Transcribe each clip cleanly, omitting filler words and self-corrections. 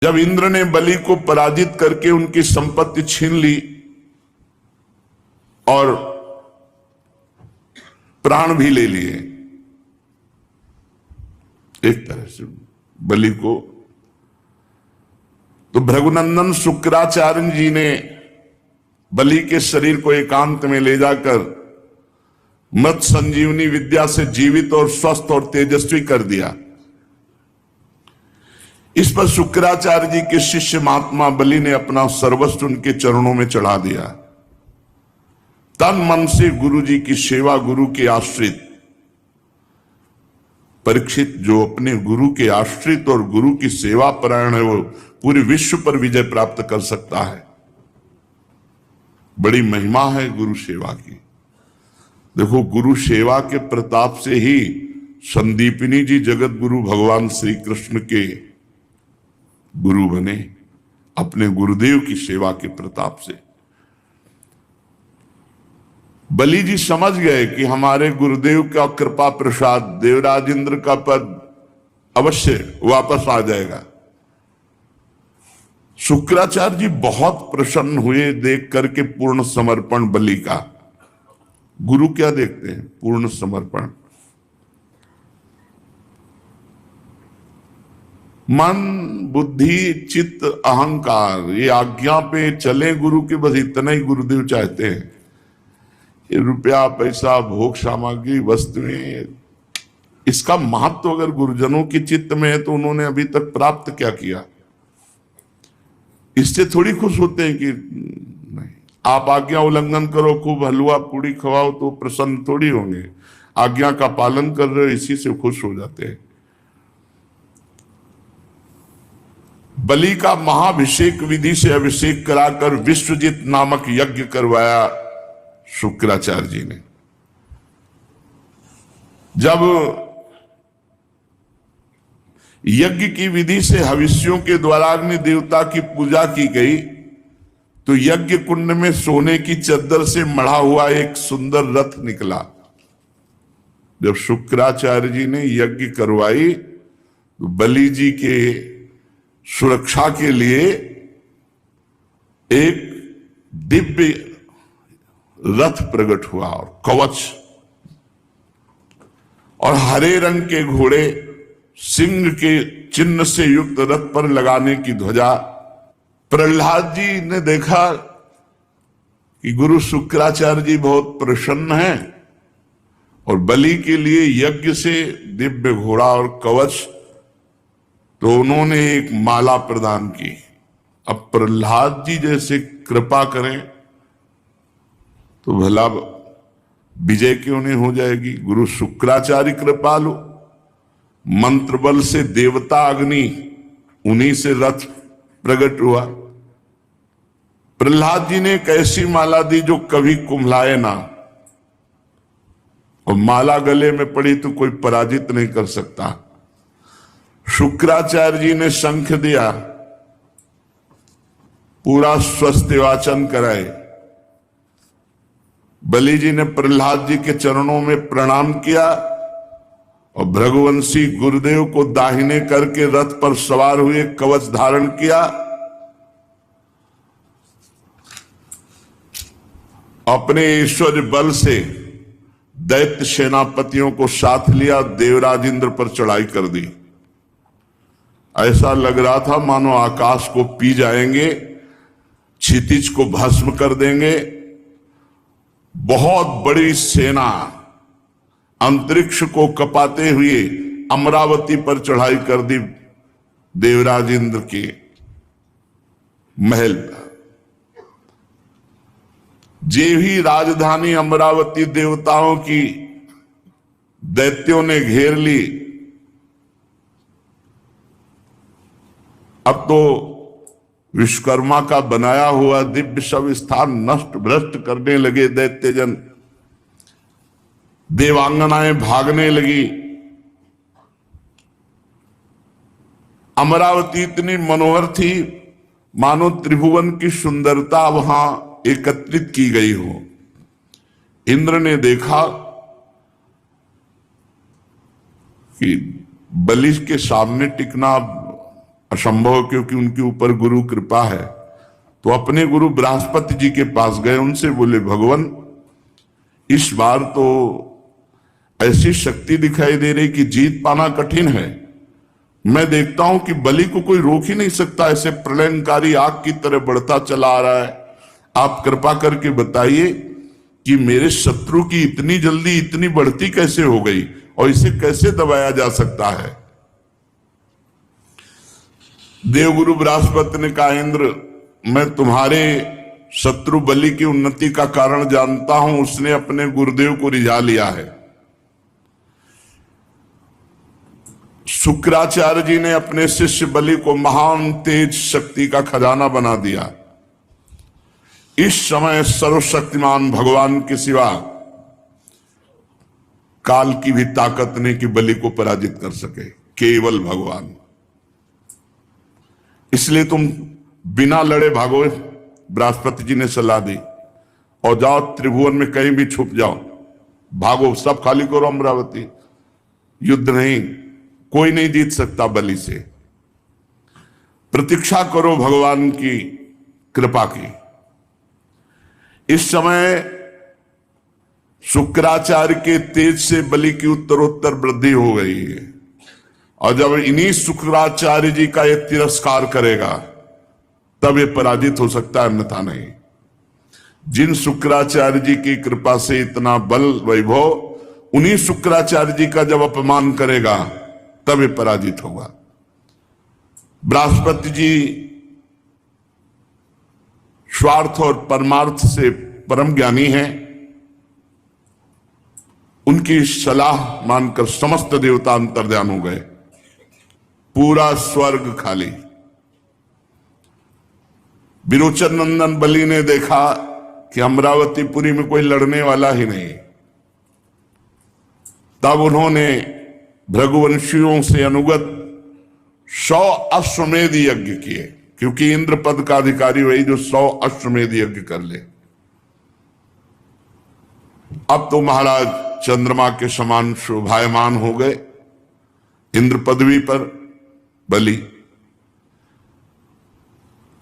जब इंद्र ने बलि को पराजित करके उनकी संपत्ति छीन ली और प्राण भी ले लिए, एक तरह से बलि को, तो भृगुनंदन शुक्राचार्य जी ने बलि के शरीर को एकांत में ले जाकर मृत संजीवनी विद्या से जीवित और स्वस्थ और तेजस्वी कर दिया। इस पर शुक्राचार्य जी के शिष्य महात्मा बलि ने अपना सर्वस्व उनके चरणों में चढ़ा दिया। तन मन से गुरु जी की सेवा, गुरु के आश्रित परीक्षित जो अपने गुरु के आश्रित और गुरु की सेवा परायण है, वो पूरे विश्व पर विजय प्राप्त कर सकता है। बड़ी महिमा है गुरु सेवा की। देखो, गुरु सेवा के प्रताप से ही संदीपिनी जी जगत गुरु भगवान श्री कृष्ण के गुरु बने, अपने गुरुदेव की सेवा के प्रताप से। बलि जी समझ गए कि हमारे गुरुदेव का कृपा प्रसाद, देवराज इंद्र का पद अवश्य वापस आ जाएगा। शुक्राचार्य जी बहुत प्रसन्न हुए देख करके पूर्ण समर्पण बलि का। गुरु क्या देखते हैं? पूर्ण समर्पण। मन, बुद्धि, चित्त, अहंकार, ये आज्ञा पे चले गुरु के, बस इतना ही गुरुदेव चाहते हैं। ये रुपया, पैसा, भोग सामग्री, वस्तुएं, इसका महत्व अगर गुरुजनों की चित्त में है तो उन्होंने अभी तक प्राप्त क्या किया? इससे थोड़ी खुश होते हैं कि नहीं, आप आज्ञा उल्लंघन करो, खूब हलवा पूड़ी खवाओ तो प्रसन्न थोड़ी होंगे। आज्ञा का पालन कर रहे हो, इसी से खुश हो जाते हैं। बलि का महाभिषेक विधि से अभिषेक कराकर विश्वजित नामक यज्ञ करवाया शुक्राचार्य जी ने। जब यज्ञ की विधि से हविष्यों के द्वारा अग्नि देवता की पूजा की गई तो यज्ञ कुंड में सोने की चद्दर से मढ़ा हुआ एक सुंदर रथ निकला। जब शुक्राचार्य जी ने यज्ञ करवाई तो बलि जी के सुरक्षा के लिए एक दिव्य रथ प्रकट हुआ और कवच और हरे रंग के घोड़े, सिंह के चिन्ह से युक्त रथ पर लगाने की ध्वजा। प्रहलाद जी ने देखा कि गुरु शुक्राचार्य जी बहुत प्रसन्न हैं और बलि के लिए यज्ञ से दिव्य घोड़ा और कवच, तो उन्होंने एक माला प्रदान की। अब प्रहलाद जी जैसे कृपा करें तो भला विजय क्यों नहीं हो जाएगी? गुरु शुक्राचार्य कृपालु, मंत्र बल से देवता अग्नि, उन्हीं से रथ प्रकट हुआ। प्रहलाद जी ने एक ऐसी माला दी जो कभी कुम्हलाए ना, और माला गले में पड़ी तो कोई पराजित नहीं कर सकता। शुक्राचार्य जी ने शंख दिया, पूरा स्वस्ति वाचन कराए। बलि जी ने प्रहलाद जी के चरणों में प्रणाम किया और भृगुवंशी गुरुदेव को दाहिने करके रथ पर सवार हुए, कवच धारण किया। अपने ऐश्वर्य बल से दैत्य सेनापतियों को साथ लिया, देवराज इंद्र पर चढ़ाई कर दी। ऐसा लग रहा था मानो आकाश को पी जाएंगे, क्षितिज को भस्म कर देंगे। बहुत बड़ी सेना अंतरिक्ष को कपाते हुए अमरावती पर चढ़ाई कर दी देवराज इंद्र के महल पर। जे भी राजधानी अमरावती देवताओं की दैत्यों ने घेर ली। अब तो विश्वकर्मा का बनाया हुआ दिव्य शव स्थान नष्ट भ्रष्ट करने लगे दैत्यजन। देवांगनाएं भागने लगी। अमरावती इतनी मनोहर थी मानो त्रिभुवन की सुंदरता वहां एकत्रित की गई हो। इंद्र ने देखा कि बलि के सामने टिकना असंभव, क्योंकि उनके ऊपर गुरु कृपा है। तो अपने गुरु बृहस्पति जी के पास गए, उनसे बोले भगवान इस बार तो ऐसी शक्ति दिखाई दे रही कि जीत पाना कठिन है। मैं देखता हूं कि बलि को कोई रोक ही नहीं सकता, ऐसे प्रलयनकारी आग की तरह बढ़ता चला आ रहा है। आप कृपा करके बताइए कि मेरे शत्रु की इतनी जल्दी इतनी बढ़ती कैसे हो गई और इसे कैसे दबाया जा सकता है। देवगुरु बृहस्पति ने कहा इंद्र, मैं तुम्हारे शत्रु बलि की उन्नति का कारण जानता हूं, उसने अपने गुरुदेव को रिझा लिया है। शुक्राचार्य जी ने अपने शिष्य बलि को महान तेज शक्ति का खजाना बना दिया। इस समय सर्वशक्तिमान भगवान के सिवा काल की भी ताकत नहीं कि बलि को पराजित कर सके, केवल भगवान। इसलिए तुम बिना लड़े भागो, बृहस्पति जी ने सलाह दी, और जाओ त्रिभुवन में कहीं भी छुप जाओ, भागो, सब खाली करो अमरावती। युद्ध नहीं, कोई नहीं जीत सकता बलि से। प्रतीक्षा करो भगवान की कृपा की। इस समय शुक्राचार्य के तेज से बलि की उत्तरोत्तर वृद्धि हो गई है, और जब इन्हीं शुक्राचार्य जी का यह तिरस्कार करेगा तब ये पराजित हो सकता है, अन्यथा नहीं। जिन शुक्राचार्य जी की कृपा से इतना बल वैभव, उन्हीं शुक्राचार्य जी का जब अपमान करेगा तब ये पराजित होगा। बृहस्पति जी स्वार्थ और परमार्थ से परम ज्ञानी हैं। उनकी सलाह मानकर समस्त देवता अंतर्ध्यान हो गए, पूरा स्वर्ग खाली। विरोचन नंदन बलि ने देखा कि अमरावतीपुरी में कोई लड़ने वाला ही नहीं। तब उन्होंने भृगुवंशियों से अनुगत 100 अश्वमेध यज्ञ किए, क्योंकि इंद्र पद का अधिकारी वही जो 100 अश्वमेध यज्ञ कर ले। अब तो महाराज चंद्रमा के समान शोभायमान हो गए इंद्र पदवी पर बलि।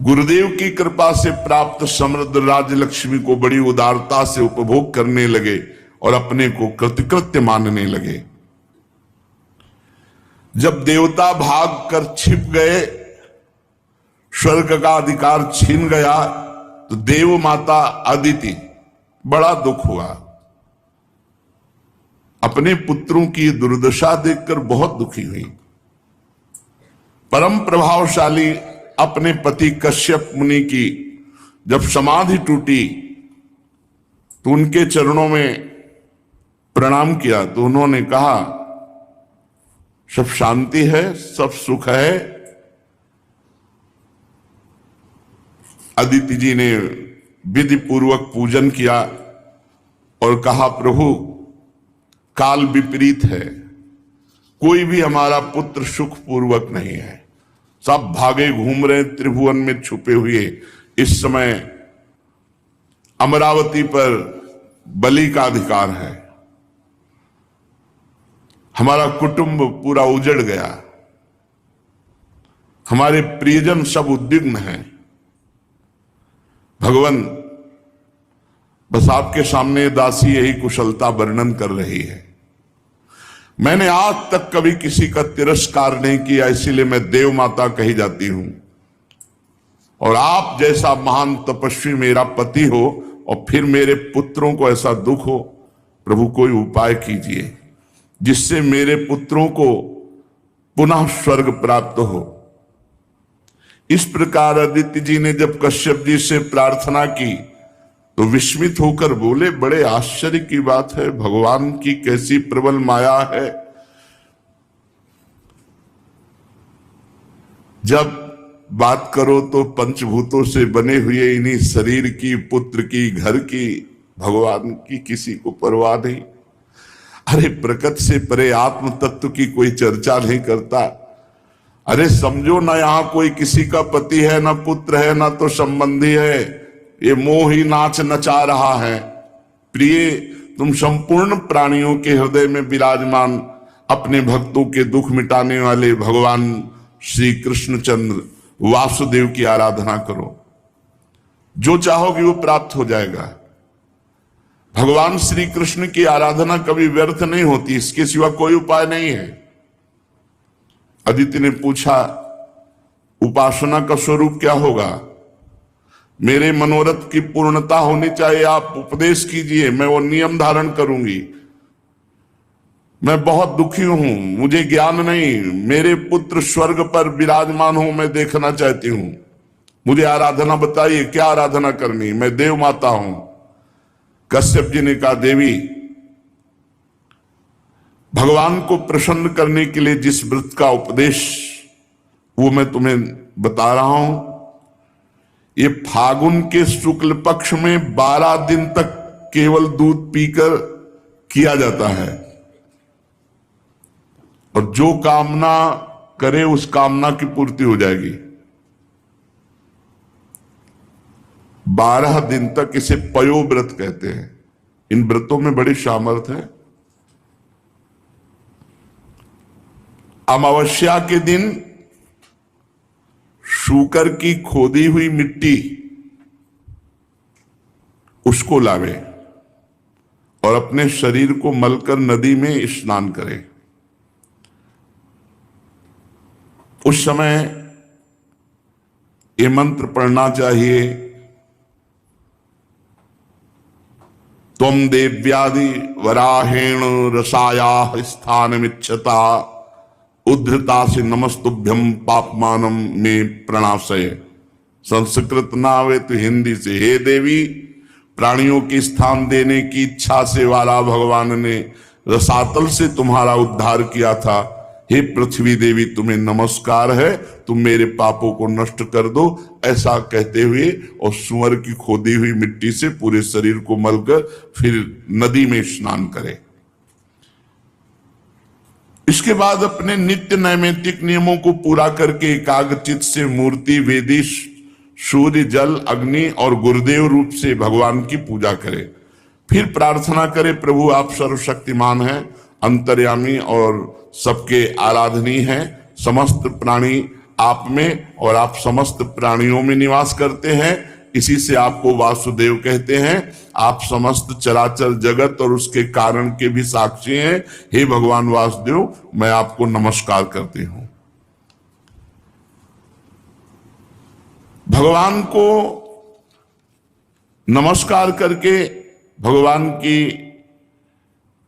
गुरुदेव की कृपा से प्राप्त समृद्ध राजलक्ष्मी को बड़ी उदारता से उपभोग करने लगे और अपने को कृतकृत्य मानने लगे। जब देवता भाग कर छिप गए, स्वर्ग का अधिकार छीन गया, तो देव माता अदिति बड़ा दुख हुआ। अपने पुत्रों की दुर्दशा देखकर बहुत दुखी हुई। परम प्रभावशाली अपने पति कश्यप मुनि की जब समाधि टूटी तो उनके चरणों में प्रणाम किया, तो उन्होंने कहा सब शांति है, सब सुख है। अदिति जी ने विधि पूर्वक पूजन किया और कहा प्रभु काल विपरीत है, कोई भी हमारा पुत्र सुख पूर्वक नहीं है, सब भागे घूम रहे त्रिभुवन में छुपे हुए। इस समय अमरावती पर बलि का अधिकार है, हमारा कुटुंब पूरा उजड़ गया, हमारे प्रियजन सब उद्विग्न हैं। भगवान बस आपके सामने दासी यही कुशलता वर्णन कर रही है। मैंने आज तक कभी किसी का तिरस्कार नहीं किया, इसीलिए मैं देव माता कही जाती हूं। और आप जैसा महान तपस्वी मेरा पति हो और फिर मेरे पुत्रों को ऐसा दुख हो, प्रभु कोई उपाय कीजिए जिससे मेरे पुत्रों को पुनः स्वर्ग प्राप्त हो। इस प्रकार अदिति जी ने जब कश्यप जी से प्रार्थना की तो विस्मित होकर बोले बड़े आश्चर्य की बात है, भगवान की कैसी प्रबल माया है। जब बात करो तो पंचभूतों से बने हुए इन्हीं शरीर की, पुत्र की, घर की, भगवान की किसी को परवाह नहीं। अरे प्रकृति से परे आत्म तत्व की कोई चर्चा नहीं करता। अरे समझो ना, यहां कोई किसी का पति है, ना पुत्र है, ना तो संबंधी है, ये मोह ही नाच नचा रहा है। प्रिय, तुम संपूर्ण प्राणियों के हृदय में विराजमान अपने भक्तों के दुख मिटाने वाले भगवान श्री कृष्णचंद्र वासुदेव की आराधना करो, जो चाहोगे वो प्राप्त हो जाएगा। भगवान श्री कृष्ण की आराधना कभी व्यर्थ नहीं होती, इसके सिवा कोई उपाय नहीं है। अदिति ने पूछा, उपासना का स्वरूप क्या होगा? मेरे मनोरथ की पूर्णता होनी चाहिए, आप उपदेश कीजिए, मैं वो नियम धारण करूंगी। मैं बहुत दुखी हूं, मुझे ज्ञान नहीं, मेरे पुत्र स्वर्ग पर विराजमान हो, मैं देखना चाहती हूं, मुझे आराधना बताइए, क्या आराधना करनी? मैं देव माता हूं। कश्यप जी ने कहा, देवी, भगवान को प्रसन्न करने के लिए जिस व्रत का उपदेश वो मैं तुम्हें बता रहा हूं, ये फागुन के शुक्ल पक्ष में 12 दिन तक केवल दूध पीकर किया जाता है, और जो कामना करे उस कामना की पूर्ति हो जाएगी। 12 दिन तक इसे पयो व्रत कहते हैं। इन व्रतों में बड़ी सामर्थ है। अमावस्या के दिन शूकर की खोदी हुई मिट्टी उसको लावे और अपने शरीर को मलकर नदी में स्नान करे। उस समय ये मंत्र पढ़ना चाहिए, त्वं देव्यादि वराहेण रसाया स्थानमिच्छता उद्धृता से नमस्तुभ्यम पापमानम में प्रणाशय। संस्कृत ना आवे तो हिंदी से, हे देवी, प्राणियों की स्थान देने की इच्छा से वाला भगवान ने रसातल से तुम्हारा उद्धार किया था। हे पृथ्वी देवी, तुम्हें नमस्कार है, तुम मेरे पापों को नष्ट कर दो। ऐसा कहते हुए और सुअर की खोदी हुई मिट्टी से पूरे शरीर को मलकर फिर नदी में स्नान करे। इसके बाद अपने नित्य नैमित्तिक नियमों को पूरा करके एकाग्रचित्त से मूर्ति, वेदी, सूर्य, जल, अग्नि और गुरुदेव रूप से भगवान की पूजा करे। फिर प्रार्थना करे, प्रभु आप सर्वशक्तिमान हैं, अंतर्यामी और सबके आराधनीय हैं। समस्त प्राणी आप में और आप समस्त प्राणियों में निवास करते हैं, इसी से आपको वासुदेव कहते हैं। आप समस्त चराचर जगत और उसके कारण के भी साक्षी हैं। हे भगवान वासुदेव, मैं आपको नमस्कार करती हूं। भगवान को नमस्कार करके भगवान की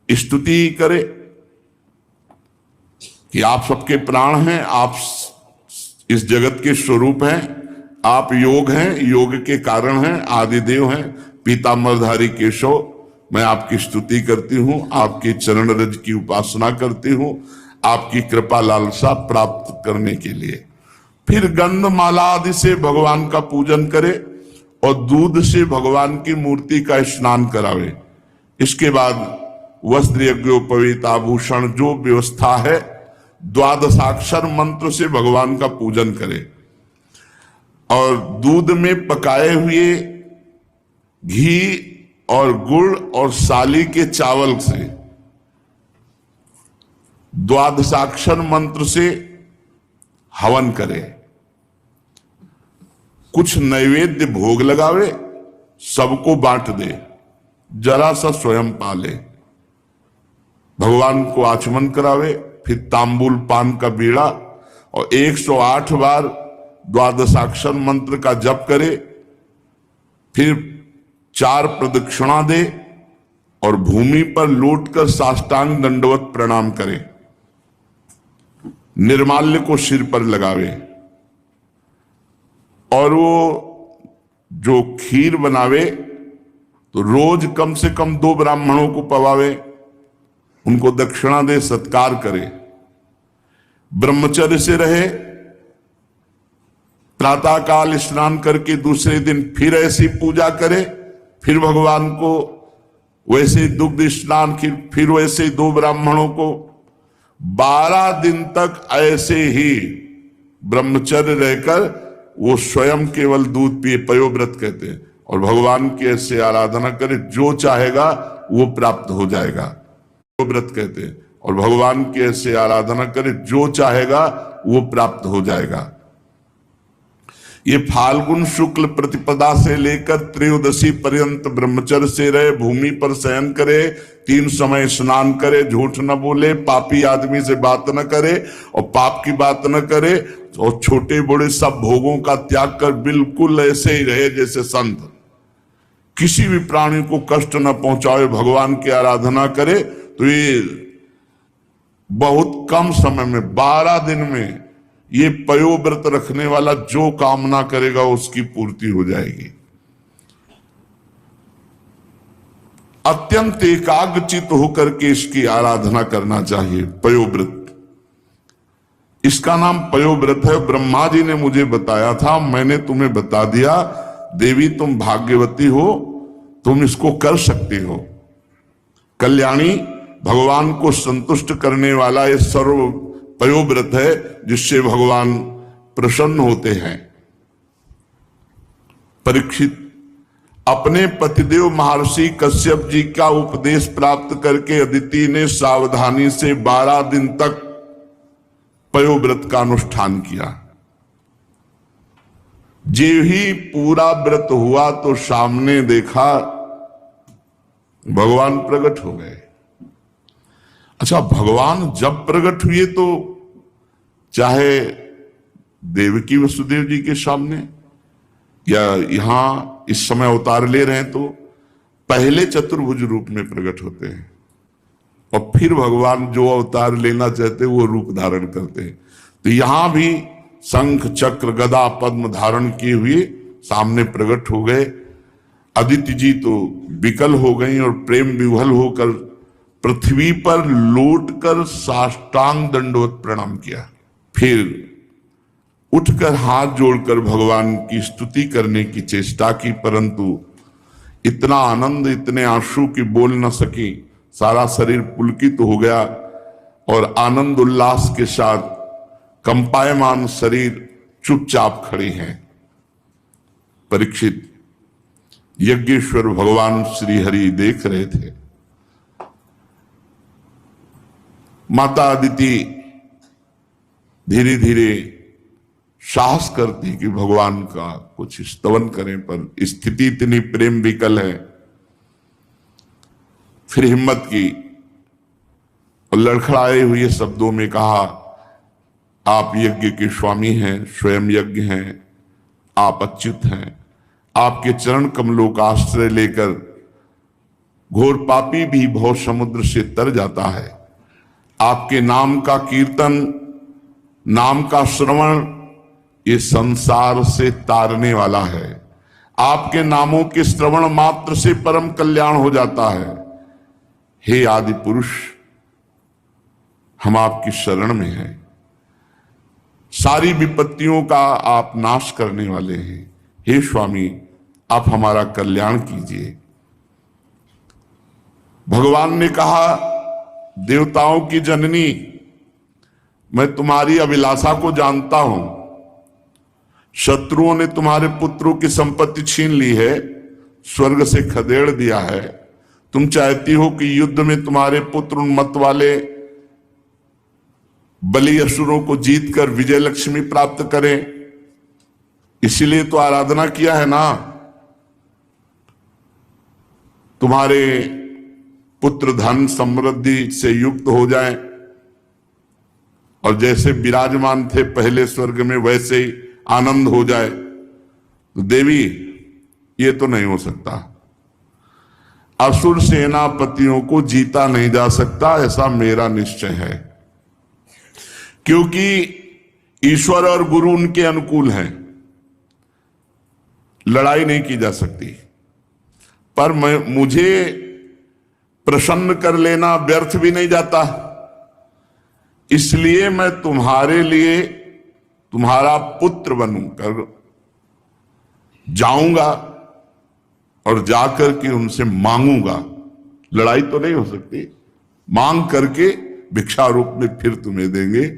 स्तुति करे कि आप सबके प्राण हैं, आप इस जगत के स्वरूप हैं, आप योग हैं, योग के कारण हैं, आदिदेव हैं, पीताम्बरधारी केशव। मैं आपकी स्तुति करती हूं, आपके चरण रज की उपासना करती हूं, आपकी कृपा लालसा प्राप्त करने के लिए। फिर गंधमाला आदि से भगवान का पूजन करे और दूध से भगवान की मूर्ति का स्नान करावे। इसके बाद वस्त्र, यज्ञोपवीत, आभूषण, जो व्यवस्था है, द्वादशाक्षर मंत्र से भगवान का पूजन करे और दूध में पकाए हुए घी और गुड़ और साली के चावल से द्वादशाक्षर मंत्र से हवन करे। कुछ नैवेद्य भोग लगावे, सबको बांट दे, जरा सा स्वयं पाले, भगवान को आचमन करावे। फिर तांबूल पान का बीड़ा और 108 बार द्वादशाक्षर मंत्र का जप करे। फिर 4 प्रदक्षिणा दे और भूमि पर लौटकर साष्टांग दंडवत प्रणाम करे। निर्माल्य को सिर पर लगावे और वो जो खीर बनावे तो रोज कम से कम 2 ब्राह्मणों को पवावे, उनको दक्षिणा दे, सत्कार करे। ब्रह्मचर्य से रहे, प्रातःकाल स्नान करके दूसरे दिन फिर ऐसी पूजा करे, फिर भगवान को वैसे दुग्ध स्नान, फिर वैसे 2 ब्राह्मणों को। 12 दिन तक ऐसे ही ब्रह्मचर्य रहकर वो स्वयं केवल दूध पिए, पयोव्रत कहते हैं, और भगवान की ऐसे आराधना करे, जो चाहेगा वो प्राप्त हो जाएगा, व्रत कहते हैं। और भगवान की ऐसे आराधना करे, जो चाहेगा वो प्राप्त हो जाएगा। ये फाल्गुन शुक्ल प्रतिपदा से लेकर त्रयोदशी पर्यंत ब्रह्मचर्य से रहे, भूमि पर शयन करे, 3 समय स्नान करे, झूठ न बोले, पापी आदमी से बात न करे और पाप की बात न करे, और छोटे बड़े सब भोगों का त्याग कर बिल्कुल ऐसे ही रहे जैसे संत, किसी भी प्राणी को कष्ट न पहुंचाए, भगवान की आराधना करे, तो ये बहुत कम समय में 12 दिन में ये पयोव्रत रखने वाला जो कामना करेगा उसकी पूर्ति हो जाएगी। अत्यंत एकाग्रचित होकर के इसकी आराधना करना चाहिए। पयोव्रत, इसका नाम पयोव्रत है। ब्रह्मा जी ने मुझे बताया था, मैंने तुम्हें बता दिया। देवी तुम भाग्यवती हो, तुम इसको कर सकती हो। कल्याणी, भगवान को संतुष्ट करने वाला ये सर्व पयोव्रत है, जिससे भगवान प्रसन्न होते हैं। परीक्षित अपने पतिदेव महर्षि कश्यप जी का उपदेश प्राप्त करके अदिति ने सावधानी से 12 दिन तक पयोव्रत का अनुष्ठान किया। जे ही पूरा व्रत हुआ तो सामने देखा भगवान प्रकट हो गए। अच्छा, भगवान जब प्रकट हुए तो चाहे देवकी वसुदेव जी के सामने या यहां इस समय अवतार ले रहे हैं, तो पहले चतुर्भुज रूप में प्रकट होते हैं और फिर भगवान जो अवतार लेना चाहते हैं वो रूप धारण करते हैं। तो यहां भी शंख चक्र गदा पद्म धारण किए हुए सामने प्रकट हो गए। अदिति जी तो विकल हो गई और प्रेम विह्वल होकर पृथ्वी पर लौटकर साष्टांग दंडवत प्रणाम किया। फिर उठकर हाथ जोड़कर भगवान की स्तुति करने की चेष्टा की, परंतु इतना आनंद, इतने आंसू की बोल न सकी। सारा शरीर पुलकित हो गया और आनंद उल्लास के साथ कंपायमान शरीर चुपचाप खड़ी हैं। परीक्षित, यज्ञेश्वर भगवान श्री हरि देख रहे थे। माता अदिति धीरे धीरे साहस करती कि भगवान का कुछ स्तवन करें, पर स्थिति इतनी प्रेम विकल है। फिर हिम्मत की और लड़खड़ाए हुए शब्दों में कहा, आप यज्ञ के स्वामी हैं, स्वयं यज्ञ हैं, आप अच्युत हैं। आपके चरण कमलों का आश्रय लेकर घोर पापी भी भव समुद्र से तर जाता है। आपके नाम का कीर्तन, नाम का श्रवण ये संसार से तारने वाला है। आपके नामों के श्रवण मात्र से परम कल्याण हो जाता है। हे आदि पुरुष, हम आपकी शरण में हैं। सारी विपत्तियों का आप नाश करने वाले हैं। हे स्वामी, आप हमारा कल्याण कीजिए। भगवान ने कहा, देवताओं की जननी, मैं तुम्हारी अभिलाषा को जानता हूं। शत्रुओं ने तुम्हारे पुत्रों की संपत्ति छीन ली है, स्वर्ग से खदेड़ दिया है। तुम चाहती हो कि युद्ध में तुम्हारे पुत्र उन्मत्त वाले बलि असुरों को जीतकर विजय लक्ष्मी प्राप्त करें, इसीलिए तो आराधना किया है ना। तुम्हारे पुत्र धन समृद्धि से युक्त हो जाएं और जैसे विराजमान थे पहले स्वर्ग में वैसे ही आनंद हो जाए। तो देवी, ये तो नहीं हो सकता। असुर सेनापतियों को जीता नहीं जा सकता, ऐसा मेरा निश्चय है, क्योंकि ईश्वर और गुरु उनके अनुकूल हैं। लड़ाई नहीं की जा सकती, पर मुझे प्रसन्न कर लेना व्यर्थ भी नहीं जाता। इसलिए मैं तुम्हारे लिए तुम्हारा पुत्र बनकर जाऊंगा और जाकर के उनसे मांगूंगा। लड़ाई तो नहीं हो सकती, मांग करके भिक्षा रूप में फिर तुम्हें देंगे।